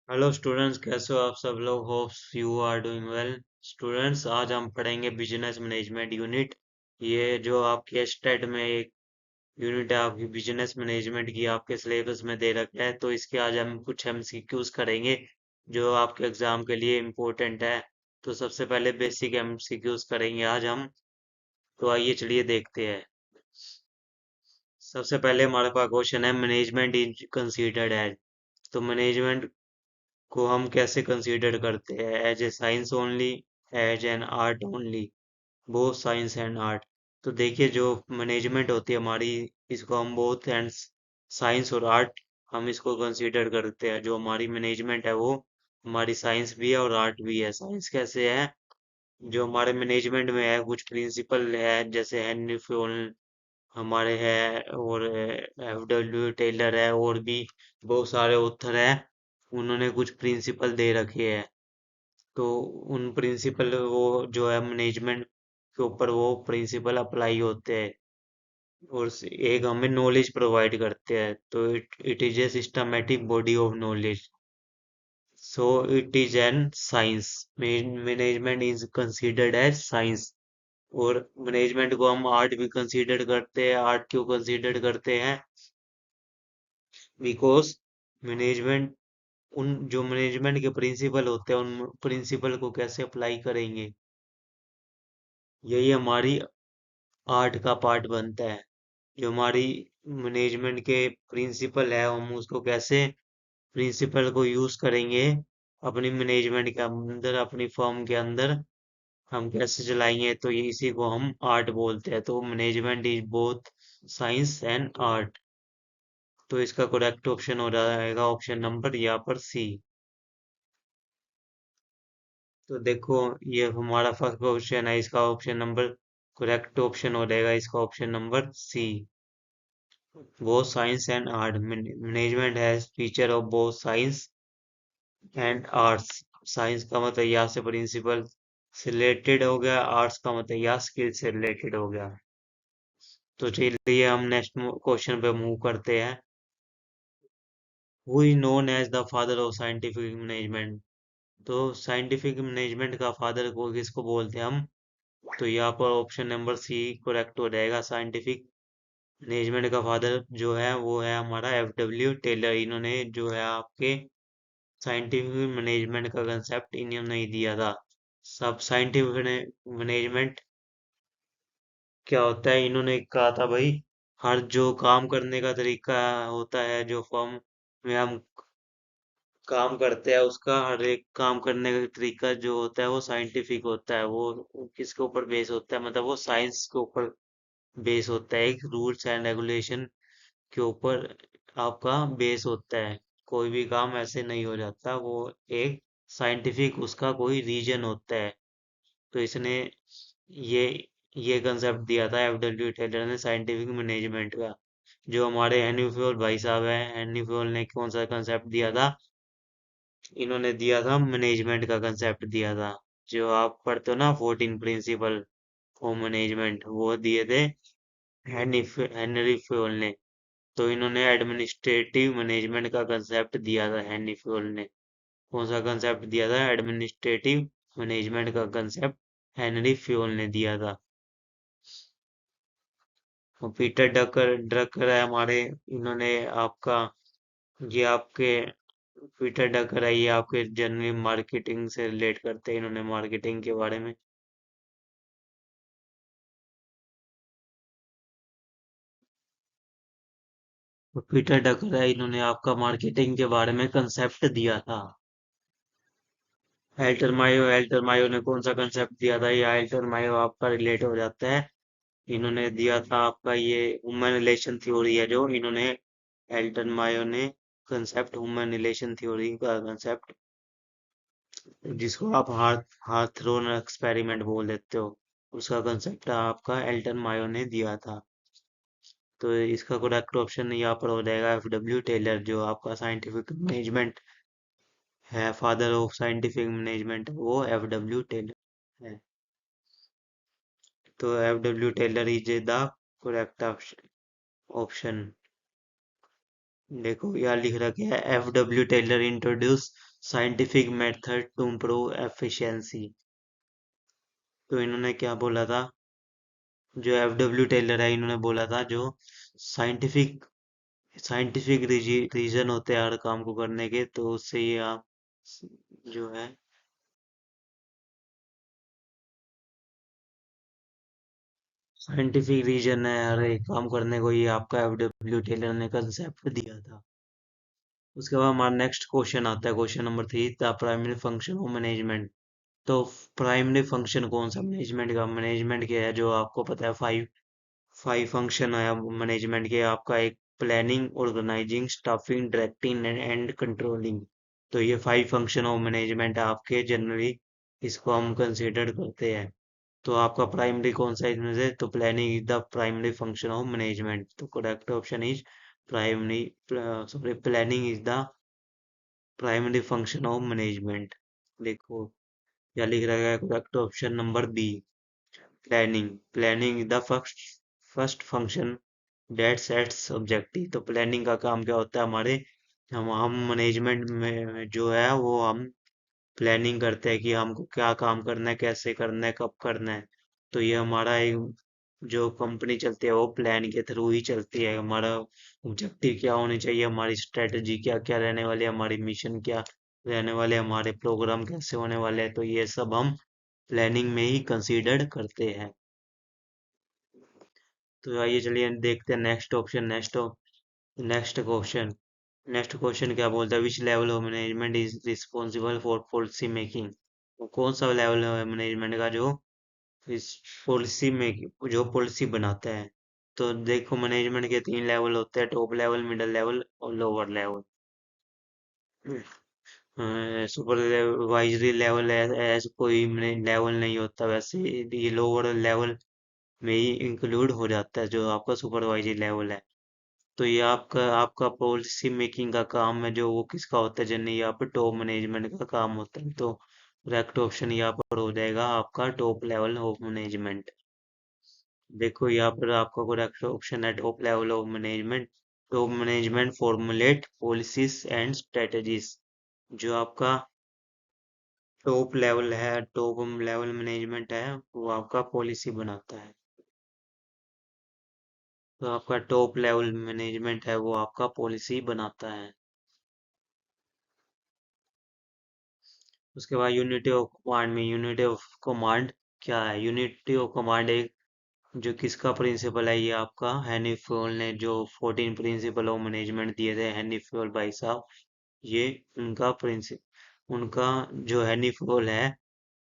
Hello students, कैसे हो आप सब लोग? Hopes you are doing well. Students, आज हम पढ़ेंगे बिजनेस मैनेजमेंट यूनिट। ये जो आपके स्टेट में एक यूनिट है आपकी बिजनेस मैनेजमेंट की, आपके सिलेबस में दे रखा है। तो इसके आज हम कुछ एमसीक्यूज करेंगे जो आपके एग्जाम के लिए इम्पोर्टेंट है। तो सबसे पहले बेसिक एमसीक्यूज करेंगे आज हम। तो आइए चलिए देखते हैं। सबसे पहले हमारे पास क्वेश्चन है, मैनेजमेंट इज कंसीडर्ड एज। तो मैनेजमेंट को हम कैसे कंसीडर करते हैं? As a science only, as an art only, both science and art. तो देखिए, जो मैनेजमेंट होती है हमारी, इसको हम बोथ एंड साइंस और आर्ट हम इसको कंसीडर करते हैं। जो हमारी मैनेजमेंट है वो हमारी साइंस भी है और आर्ट भी है। साइंस कैसे है? जो हमारे मैनेजमेंट में है कुछ प्रिंसिपल है, जैसे हेनरी फ्योल हमारे है, और एफ डब्ल्यू टेलर है, और भी बहुत सारे ऑथर हैं। उन्होंने कुछ प्रिंसिपल दे रखे हैं। तो उन प्रिंसिपल वो जो है मैनेजमेंट के ऊपर वो प्रिंसिपल अप्लाई होते हैं, और एक हमें नॉलेज प्रोवाइड करते हैं। तो it is a systematic body of knowledge, so it is an science. Management is considered as science. और मैनेजमेंट को हम आर्ट भी कंसीडर करते हैं। आर्ट क्यों कंसीडर करते हैं? बिकॉज मैनेजमेंट, उन जो मैनेजमेंट के प्रिंसिपल होते हैं उन प्रिंसिपल को कैसे अप्लाई करेंगे, यही हमारी आर्ट का पार्ट बनता है। जो हमारी मैनेजमेंट के प्रिंसिपल है, हम उसको कैसे प्रिंसिपल को यूज करेंगे अपनी मैनेजमेंट के अंदर, अपनी फर्म के अंदर हम कैसे चलाएंगे, तो ये इसी को हम आर्ट बोलते हैं। तो management is both science and art. तो इसका करेक्ट ऑप्शन हो जाएगा ऑप्शन नंबर यहाँ पर सी। तो देखो, ये हमारा फर्स्ट क्वेश्चन है, इसका ऑप्शन नंबर करेक्ट ऑप्शन हो जाएगा इसका option number C. Both science and art, management has feature of both science and arts. Science का मतलब यहाँ से प्रिंसिपल से रिलेटेड हो गया, आर्ट्स का मतलब यहाँ स्किल से रिलेटेड हो गया। तो चलिए हम नेक्स्ट क्वेश्चन पे मूव करते हैं। Who is known as the father of scientific management? तो साइंटिफिक मैनेजमेंट का फादर को किसको बोलते हैं हम? तो यहाँ पर ऑप्शन नंबर सी करेक्ट हो जाएगा। साइंटिफिक मैनेजमेंट का फादर जो है वो है हमारा एफ डब्ल्यू टेलर। इन्होंने जो है आपके साइंटिफिक मैनेजमेंट का कंसेप्ट इन्होंने ही दिया था। सब साइंटिफिक मैनेजमेंट क्या होता है, इन्होंने कहा था भाई, हर जो काम करने का तरीका होता है, जो फर्म में हम काम करते हैं, उसका हर एक काम करने का तरीका जो होता है वो साइंटिफिक होता है। वो किसके ऊपर बेस होता है? मतलब वो साइंस के ऊपर बेस होता है। एक रूल्स एंड रेगुलेशन के ऊपर आपका बेस होता है। कोई भी काम ऐसे नहीं हो जाता, वो एक साइंटिफिक उसका कोई रीजन होता है। तो इसने ये ये कंसेप्ट दिया था एफ डब्ल्यू टेलर ने साइंटिफिक मैनेजमेंट का। जो हमारे हेनरी फ्योल भाई साहब हैं, हेनरी फ्योल ने कौन सा कंसेप्ट दिया था? इन्होंने दिया था मैनेजमेंट का कंसेप्ट दिया था। जो आप पढ़ते हो ना 14 प्रिंसिपल फॉर मैनेजमेंट, वो दिए थे हेनरी फ्योल ने। तो इन्होंने एडमिनिस्ट्रेटिव मैनेजमेंट का कंसेप्ट दिया था हेनरी फ्योल ने। कौन सा कंसेप्ट दिया था? एडमिनिस्ट्रेटिव मैनेजमेंट का कंसेप्ट हेनरी फ्योल ने दिया था। और पीटर डकर ड्रकर है हमारे, इन्होंने आपका, ये आपके पीटर डकर है, ये आपके जनरली मार्केटिंग से रिलेट करते हैं, इन्होंने मार्केटिंग के बारे में। तो पीटर डकर है, इन्होंने आपका मार्केटिंग के बारे में कंसेप्ट दिया था। एल्टर मायो ने कौन सा कंसेप्ट दिया था? ये एल्टर मायो आपका रिलेट हो जाता है। इन्होंने दिया था आपका ये ह्यूमन रिलेशन थ्योरी है, जो इन्होंने एल्टर मायो ने कंसेप्ट, ह्यूमन रिलेशन थ्योरी का कंसेप्ट, जिसको आप हार्थरोन एक्सपेरिमेंट बोल देते हो, उसका कंसेप्ट आपका एल्टन मायो ने दिया था। तो इसका करेक्ट ऑप्शन यहाँ पर हो जाएगा एफ डब्ल्यू टेलर। जो आपका साइंटिफिक मैनेजमेंट है, फादर ऑफ साइंटिफिक मैनेजमेंट, वो एफ डब्ल्यू टेलर है। तो F W Taylor is the correct option. देखो यहाँ लिख रखा है, F W Taylor introduce scientific method to improve efficiency. तो इन्होंने क्या बोला था, जो एफ डब्ल्यू टेलर है, इन्होंने बोला था जो साइंटिफिक साइंटिफिक रीजन होते हैं हर काम को करने के, तो उससे ये आप जो है साइंटिफिक रीजन है हर एक काम करने को, ये आपका एफ डब्ल्यू टेलर ने कंसेप्ट दिया था। उसके बाद हमारा नेक्स्ट क्वेश्चन आता है, question number 3, the primary function of management. तो प्राइमरी फंक्शन कौन सा मैनेजमेंट का, मैनेजमेंट के है जो आपको पता है, फाइव फाइव फंक्शन है मैनेजमेंट के आपका। एक planning, organizing, staffing, directing and controlling. तो ये फाइव फंक्शन ऑफ मैनेजमेंट आपके जनरली इसको हम कंसिडर करते हैं। तो आपका प्राइमरी कौन सा इसमें से, तो planning is the primary function of management. तो correct option is primary, sorry, planning is the primary function of management. देखो क्या लिख रहा है, correct option number B, planning. Planning is the first first function that sets objective. तो planning का काम क्या होता है हमारे, हम मैनेजमेंट में जो है वो हम प्लानिंग करते हैं कि हमको क्या काम करना है, कैसे करना है, कब करना है। तो ये हमारा एक जो कंपनी चलती है वो प्लान के थ्रू ही चलती है। हमारा ऑब्जेक्टिव क्या होनी चाहिए, हमारी स्ट्रेटजी क्या क्या रहने वाली है, हमारी मिशन क्या रहने वाले, हमारे प्रोग्राम कैसे होने वाले हैं, तो ये सब हम प्लानिंग में ही कंसीडर करते हैं। तो आइए चलिए देखते हैं next option, next question. Next question क्या बोलता है, which level of management is responsible for policy making. कौन सा लेवल है मैनेजमेंट का जो इस पॉलिसी में जो पॉलिसी बनाता है। तो देखो मैनेजमेंट के 3 लेवल होते हैं, टॉप लेवल, मिडिल लेवल और लोअर लेवल। सुपरवाइजरी लेवल ऐसा कोई लेवल नहीं होता, वैसे ये लोअर लेवल में ही इंक्लूड हो जाता है जो आपका सुपरवाइजरी लेवल है। तो ये आपका आपका पॉलिसी मेकिंग का काम है जो वो किसका होता है, जनरली यहाँ पे टॉप मैनेजमेंट का काम होता है। तो करेक्ट ऑप्शन यहाँ पर हो जाएगा आपका टॉप लेवल ऑफ मैनेजमेंट। देखो यहाँ पर आपका करेक्ट ऑप्शन है top level of management. Top management formulate policies and strategies. जो आपका टॉप लेवल है, टॉप लेवल मैनेजमेंट है, वो आपका पॉलिसी बनाता है। तो आपका टॉप लेवल मैनेजमेंट है वो आपका पॉलिसी बनाता है। उसके बाद यूनिटी ऑफ कमांड में, यूनिटी ऑफ कमांड क्या है, यूनिटी ऑफ कमांड एक जो किसका प्रिंसिपल है, ये आपका हेनी फ्योल ने जो 14 प्रिंसिपल ऑफ मैनेजमेंट दिए थे, हेनी फ्योल भाई साहब, ये उनका प्रिंसिपल, उनका जो हेनी फ्योल है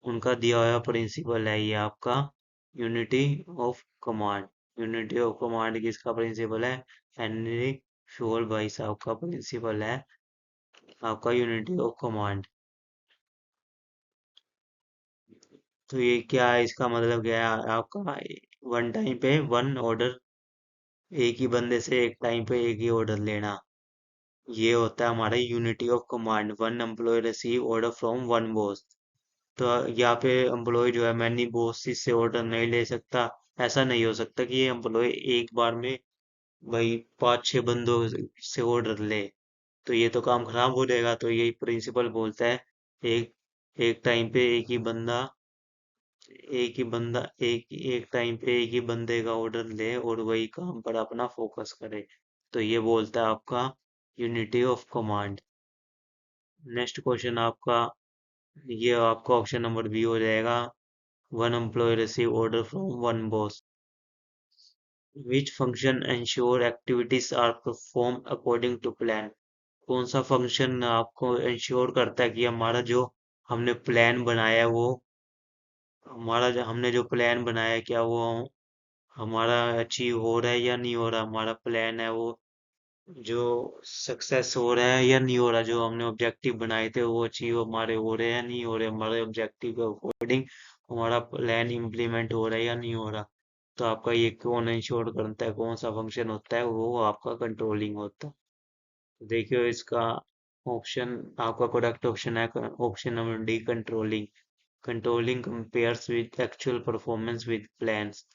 उनका दिया हुआ प्रिंसिपल है ये आपका unity of command. Unity of command किसका प्रिंसिपल है, हेनरी फ्योल भाई साहब का प्रिंसिपल है आपका यूनिटी ऑफ कमांड। तो ये क्या है, इसका मतलब क्या है आपका, वन टाइम पे वन ऑर्डर, एक ही बंदे से एक टाइम पे एक ही ऑर्डर लेना, ये होता है हमारा unity of command. One employ receive order from one boss. तो यहाँ पे एम्प्लॉय जो है मैनी बॉसेस से ऑर्डर नहीं ले सकता। ऐसा नहीं हो सकता कि ये एम्प्लॉय एक बार में भाई 5-6 बंदों से ऑर्डर ले, तो ये तो काम खराब हो जाएगा। तो यही प्रिंसिपल बोलता है, एक एक टाइम पे एक एक टाइम पे एक ही बंदे का ऑर्डर ले और वही काम पर अपना फोकस करे। तो ये बोलता है आपका unity of command. Next question आपका, ये आपका ऑप्शन नंबर बी हो जाएगा, one employ receive order from one boss. Which function ensure activities are perform according to plan. कौन सा फंक्शन आपको इंश्योर करता है कि हमारा जो हमने प्लान बनाया है वो, हमने जो प्लान बनाया है क्या वो हमारा अचीव हो रहा है या नहीं हो रहा, हमारा प्लान है वो जो सक्सेस हो रहा है या नहीं हो रहा, जो हमने ऑब्जेक्टिव बनाए थे वो अचीव हमारे हो रहे हैं या नहीं हो रहे, हमारे ऑब्जेक्टिव के अकॉर्डिंग हमारा प्लान इम्प्लीमेंट हो रहा है या नहीं हो रहा। तो आपका ये कौन इंश्योर करता है, कौन सा फंक्शन होता है, वो आपका कंट्रोलिंग होता है। तो देखिए इसका ऑप्शन, आपका करेक्ट ऑप्शन है option number D, controlling. Controlling compares with actual performance with plans.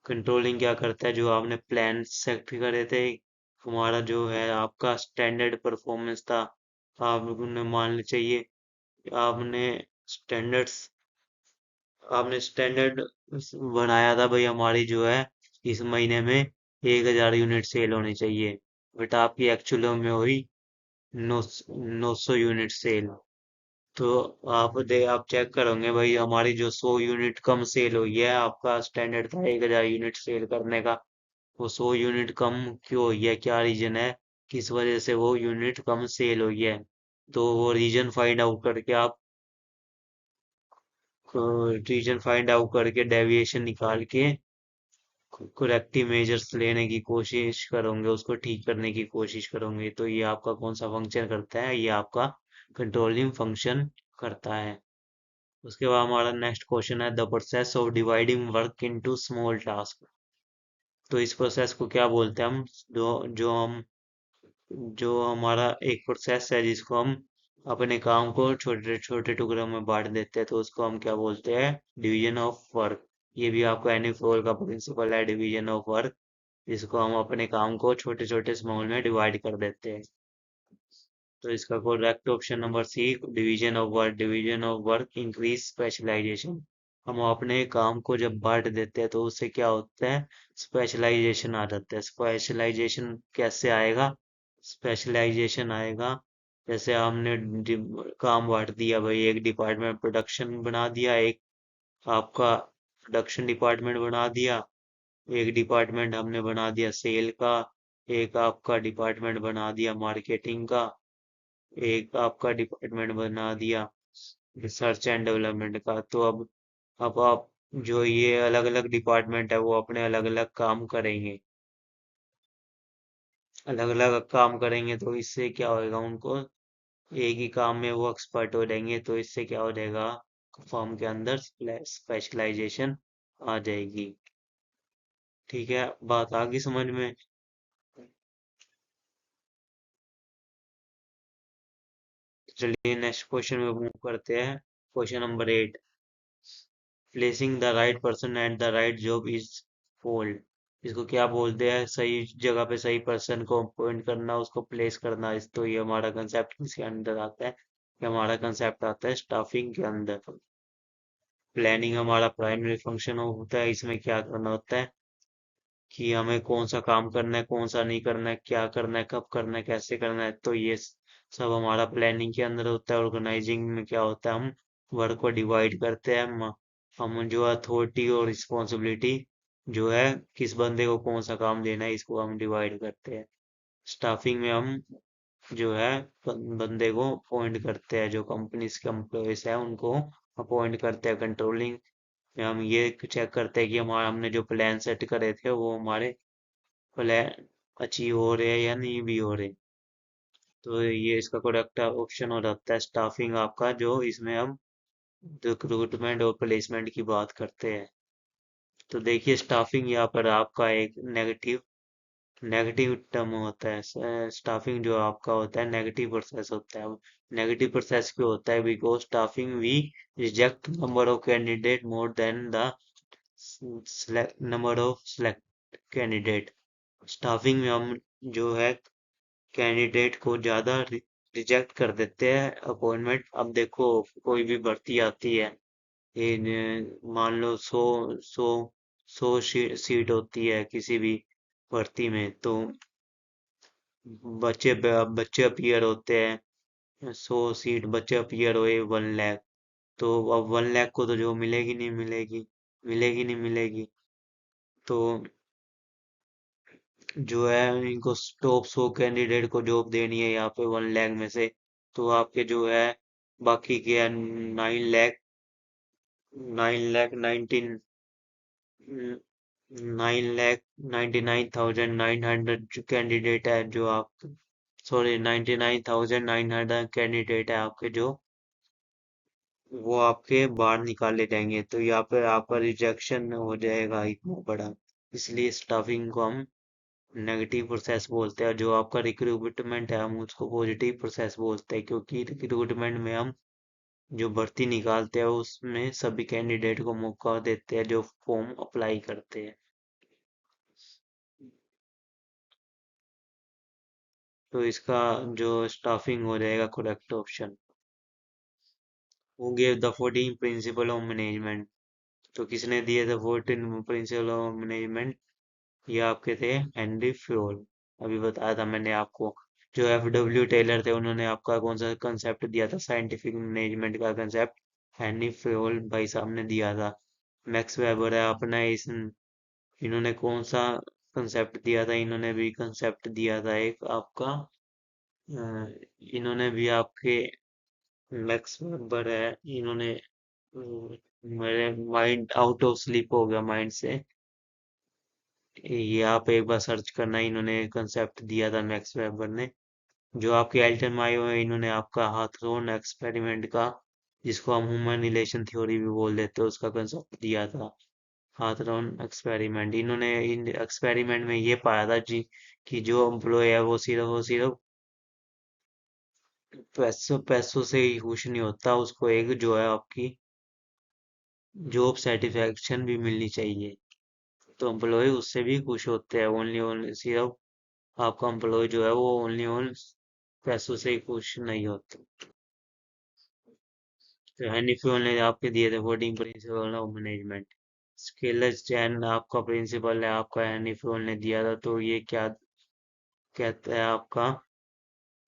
Controlling क्या करता है, जो आपने प्लान सेट करे थे, हमारा जो है आपका स्टैंडर्ड परफॉर्मेंस था आपने मान ले चाहिए आपने स्टैंडर्ड्स आपने स्टैंडर्ड बनाया था भाई, हमारी जो है इस महीने में 1,000 यूनिट सेल होनी चाहिए, बट आपकी एक्चुअल में हुई 900 यूनिट सेल। तो आप चेक करोगे भाई, हमारी जो 100 यूनिट कम सेल हुई है, आपका स्टैंडर्ड था 1,000 यूनिट सेल करने का, वो 100 यूनिट कम क्यों हुई है, क्या रीजन है, किस वजह से वो यूनिट कम सेल हुई है। तो वो रीजन फाइंड आउट करके डेविएशन निकाल के करेक्टिव मेजर्स लेने की कोशिश करोगे, उसको ठीक करने की कोशिश करोगे। तो ये आपका कौन सा फंक्शन करता है, ये आपका कंट्रोलिंग फंक्शन करता है। उसके बाद हमारा नेक्स्ट क्वेश्चन है the process of dividing work into small task. तो इस प्रोसेस को क्या बोलते हैं हम, जो हमारा एक प्रोसेस है जिसको हम अपने काम को छोटे छोटे टुकड़ों में बांट देते हैं, तो उसको हम क्या बोलते हैं, डिवीजन ऑफ वर्क। ये भी आपका एनी फोर का प्रिंसिपल है, डिवीजन ऑफ वर्क, जिसको हम अपने काम को छोटे छोटे स्मॉल में डिवाइड कर देते हैं। तो इसका correct option number C, division of work. Division of work increase specialisation. हम अपने काम को जब बांट देते हैं तो उससे क्या होता है, स्पेशलाइजेशन आ जाता है। स्पेशलाइजेशन कैसे आएगा, स्पेशलाइजेशन आएगा जैसे हमने काम बांट दिया भाई, एक डिपार्टमेंट प्रोडक्शन बना दिया, एक आपका प्रोडक्शन डिपार्टमेंट बना दिया, एक डिपार्टमेंट हमने बना दिया सेल का, एक आपका डिपार्टमेंट बना दिया मार्केटिंग का, एक आपका डिपार्टमेंट बना दिया रिसर्च एंड डेवलपमेंट का। तो अब आप जो ये अलग अलग डिपार्टमेंट है वो अपने अलग अलग काम करेंगे, अलग अलग काम करेंगे, तो इससे क्या होएगा, उनको एक ही काम में वो एक्सपर्ट हो जाएंगे, तो इससे क्या हो जाएगा, फर्म के अंदर स्पेशलाइजेशन आ जाएगी। ठीक है, बात आ गई समझ में। चलिए नेक्स्ट क्वेश्चन में मूव करते हैं। Question number 8, placing the right person at the right job is fold. इसको क्या बोलते हैं, सही जगह पे सही पर्सन को अपॉइंट करना, उसको प्लेस करना। इस तो ये हमारा कंसेप्ट किसके अंदर आता है, ये हमारा कंसेप्ट आता है स्टाफिंग के अंदर। प्लानिंग हमारा प्राइमरी फंक्शन होता है, इसमें क्या करना होता है कि हमें कौन सा काम करना है, कौन सा नहीं करना है, क्या करना है, कब करना है, कैसे करना है, तो ये सब हमारा प्लानिंग के अंदर होता है। ऑर्गेनाइजिंग में क्या होता है, हम वर्क को डिवाइड करते हैं, हम जो अथॉरिटी और रिस्पॉन्सिबिलिटी जो है, किस बंदे को कौन सा काम देना है, इसको हम डिवाइड करते हैं। स्टाफिंग में हम जो है बंदे को अपॉइंट करते हैं, जो कंपनीज के एम्प्लॉयज है उनको अपॉइंट करते हैं। कंट्रोलिंग में हम ये चेक करते हैं कि हमारा हमने जो प्लान सेट करे थे वो हमारे प्लान अचीव हो रहे हैं या नहीं भी हो रहे। तो ये इसका करेक्ट ऑप्शन हो जाता है स्टाफिंग आपका, जो इसमें हम रिक्रूटमेंट और प्लेसमेंट की बात करते हैं। तो देखिए स्टाफिंग यहाँ पर आपका एक नेगेटिव नेगेटिव टर्म होता है। स्टाफिंग जो आपका होता है नेगेटिव प्रोसेस होता है। नेगेटिव प्रोसेस क्यों होता है, because staffing we reject number of candidate more than the number of select candidate. Staffing में हम जो है कैंडिडेट को ज्यादा रिजेक्ट कर देते हैं अपॉइंटमेंट। अब देखो कोई भी भर्ती आती है, मान लो 100 सीट होती है किसी भी भर्ती में, तो बच्चे अपीयर होते हैं, 100 सीट बच्चे अपीयर हुए 1 लाख। तो अब 1 लाख को तो जो मिलेगी नहीं मिलेगी, मिलेगी नहीं मिलेगी। तो जो है इनको टॉप 100 कैंडिडेट को जॉब देनी है यहाँ पे 1 लाख में से, तो आपके जो है बाकी के 9 लाख 9 लाख 9,99,900 जो कैंडिडेट है, जो आप सॉरी 99,900 कैंडिडेट है आपके, जो वो आपके बाहर निकाले जाएंगे। तो यहाँ पे आपका रिजेक्शन हो जाएगा इतना बड़ा। इसलिए स्टाफिंग को हम नेगेटिव प्रोसेस बोलते हैं, जो आपका रिक्रूटमेंट है हम उसको पॉजिटिव प्रोसेस बोलते हैं, क्योंकि रिक्रूटमेंट में हम जो भर्ती निकालते हैं उसमें सभी कैंडिडेट को मौका देते हैं जो फॉर्म अप्लाई करते हैं। तो इसका जो स्टाफिंग हो जाएगा correct option. Who gave the 14 principle of management? तो किसने दिए थे 14 प्रिंसिपल ऑफ मैनेजमेंट? ये आपके थे हेनरी फ्योल। अभी बताया था मैंने आपको। जो F.W. टेलर थे उन्होंने आपका कौन सा कंसेप्ट दिया था साइंटिफिक मैनेजमेंट का कंसेप्ट? हेनरी फ्योल भाई साहब ने दिया था। मैक्स वेबर है अपना इस इन्होंने कौन सा कंसेप्ट दिया था? इन्होंने भी कंसेप्ट दिया था एक आपका अ, इन्होंने भी आपके मैक्स वेबर है। इन्होंने मेरे माइंड आउट ऑफ स्लीप हो गया माइंड से। ये आप एक बार सर्च करना, इन्होंने कंसेप्ट दिया था मैक्स वेबर ने। जो आपके एल्टन मायो है, इन्होंने आपका हाथरॉन एक्सपेरिमेंट का, जिसको हम ह्यूमन रिलेशन थ्योरी भी बोल देते हैं, उसका कंसेप्ट दिया था। हाथरॉन एक्सपेरिमेंट, इन्होंने इन एक्सपेरिमेंट में ये पाया था जी कि जो एम्प्लॉय है वो सिर्फ पैसों पैसों से ही खुश नहीं होता, उसको एक जो है आपकी जॉब सेटिस्फेक्शन भी मिलनी चाहिए। तो एम्प्लॉय उससे भी खुश होते हैं। ओनली ओनली सिर्फ आपका एम्प्लॉय जो है वो ओनली ओन पैसों से ही खुश नहीं होते। तो हेनरी फ्योल ने आपके दिए थे 14 प्रिंसिपल ऑफ मैनेजमेंट। स्केलर चैन आपका प्रिंसिपल है, आपका हेनरी फ्योल ने दिया था। तो ये क्या कहता है आपका?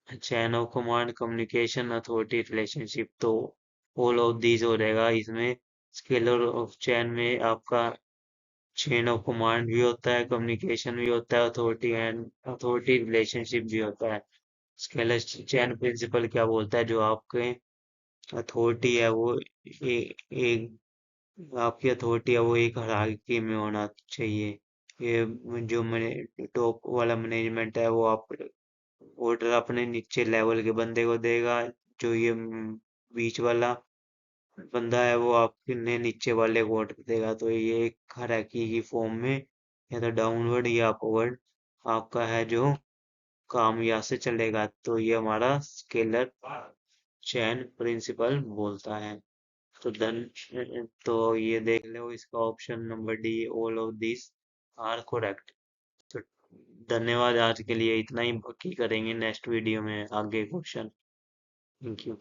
Chain of command, communication, authority, relationship. तो ऑल ऑफ दीज हो जाएगा इसमें। स्केलर ऑफ चैन में आपका चेन ऑफ कमांड भी होता है, कम्युनिकेशन भी होता है, अथॉरिटी रिलेशनशिप भी होता है। स्केलर चैन प्रिंसिपल क्या बोलता है? जो आपके अथॉरिटी है वो एक आपकी अथॉरिटी है वो एक हायरार्की में होना चाहिए। ये जो मैंने टॉप वाला मैनेजमेंट है वो आप ऑर्डर अपने नीचे लेवल के बंदे को देगा। जो ये बीच वाला बंदा है वो आपने नीचे वाले को ऑर्डर देगा। तो ये एक हायरार्की की फॉर्म में या तो डाउनवर्ड या अपवर्ड आपका है जो काम यहाँ से चलेगा। तो ये हमारा स्केलर चैन प्रिंसिपल बोलता है। तो धन तो ये देख लो, इसका option number D, all of this are correct. तो धन्यवाद, आज के लिए इतना ही। बाकी करेंगे नेक्स्ट वीडियो में आगे क्वेश्चन। Thank you.